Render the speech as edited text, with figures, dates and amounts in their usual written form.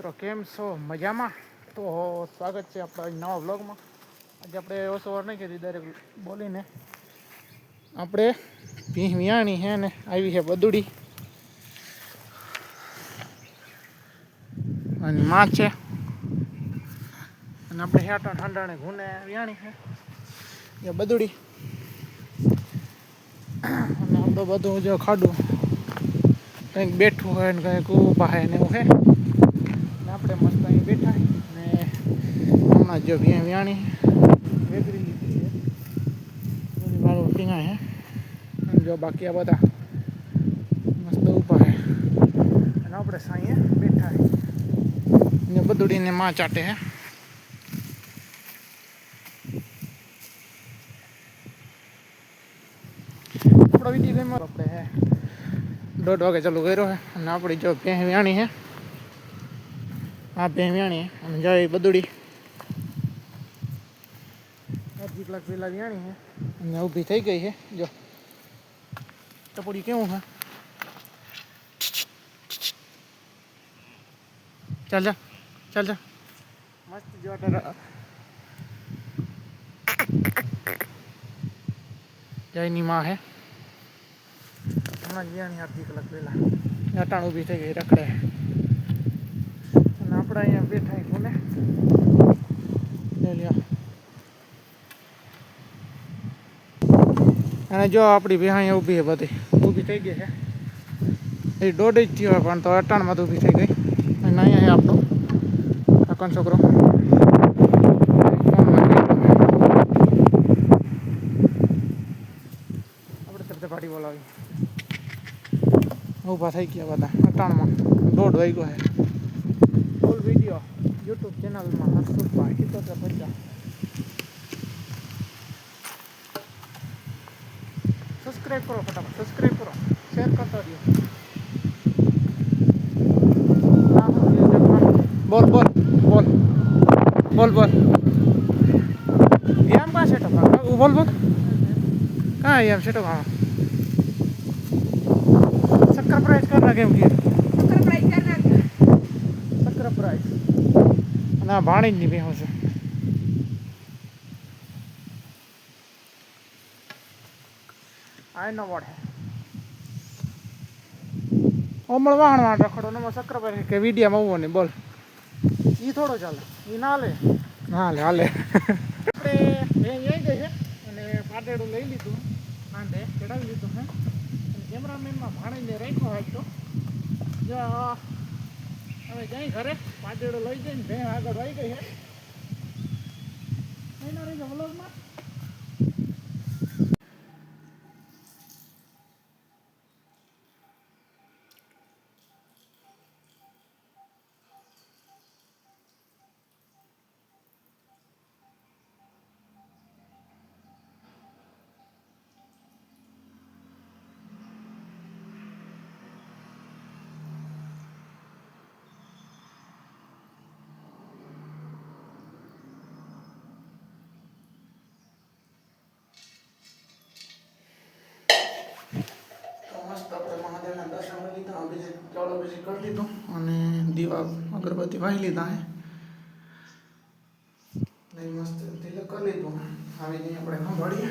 મિત્રો કેમ છો મજામાં? તો સ્વાગત છે આપણા નવા વ્લોગમાં. આજે આપણે ઓછો વાર નહીં કરી ડાયરેક્ટ બોલીને આપણે ભીહ વિયાણી છે ને આવી છે બદુડી અને માં છે અને આપણે હેઠા ઠંડાણે ઘૂને વિયાણી છે એ બદુડી અને આપણે બધું જો ખાડું કંઈક બેઠું હોય ને કંઈક ઊભા હોય ને એવું છે ને આપણે મસ્ત અહીં બેઠા ને હમણાં જો વિયાણી વેગરી લીધી છે થોડી વાર પીણાય છે જો બાકી આ બધા મસ્ત ઊભા છે અને આપણે સાંઈએ બેઠા ને બદુડીને માં ચાટે છે. આપણો વિડીયો ગેમ આપણે હે 1:30 વાગે ચાલુ કર્યો છે અને આપણી જો ભેં વ્યાણી છે આ ભેં વ્યાણી અને જાય બદુડી અડધી કલાક પહેલાં વ્યાણી છે અને ઊભી થઈ ગઈ છે. જો ટપોડી કેવું છે ચાલ જા ચાલ જા મસ્ત જો જયની માં હે હમણાં વ્યાણી અડધી કલાક પહેલાં અટાણ ઊભી થઈ ગઈ રખડે અને આપણે અહીંયા બેઠા કોને અને જો આપણી વિહાણી ઊભી છે બધી ઊભી થઈ ગઈ છે એ 1:30 જ થયો પણ તો અટાણમાં તો ઊભી થઈ ગઈ અને અહીંયા છે આપણો કાકાનો છોકરો આપણે તરત પાટી બોલાવી ઊભા થઈ ગયા બધા અટાણમાં 1:30 વાગ્યો છે. ફૂલ વિડીયો યુટ્યુબ ચેનલમાં હર્ષુભાઈ 7750 સબસ્ક્રાઈબ કરો ફટાફટ સબસ્ક્રાઈબ કરો શેર કરતા રહ્યો. બોલ બોલ બોલ બોલ બોલ એમ કા સેટઅપ બોલ બોલ કા એમ સેટઅપ શક્કર પ્રાઇસ કર નાખે એમ કે શક્કર પ્રાઇસ અને આ ભાણી જ નહીં બેહું છે. I know what ઓમળ વાહણ વાહણ રખડો ને શક્કર પર કે વિડીયામાં ઉવો નહીં બોલ એ થોડો ચાલે એ ના લે હાલે આપણે લઈ ગઈ છે અને પાટેડું લઈ લીધું કાંધે ચડાવી લીધું છે અને કેમેરામેનમાં ભાણીને રાખ્યો હોય તો જો હવે જઈ ઘરે પાટેડું લઈ જઈને ભેં આગળ આવી ગઈ છે એના રહી જાય વ્લોગમાં. મસ્ત આપણે મહાદેવના દર્શન કરી લીધા બીજે ચાવડો બીજી કરી લીધું અને દીવા અગરબત્તી વાહી લીધા હે નહીં મસ્ત તિલક કરી લીધું આવી જઈએ આપણે ખંભાળીએ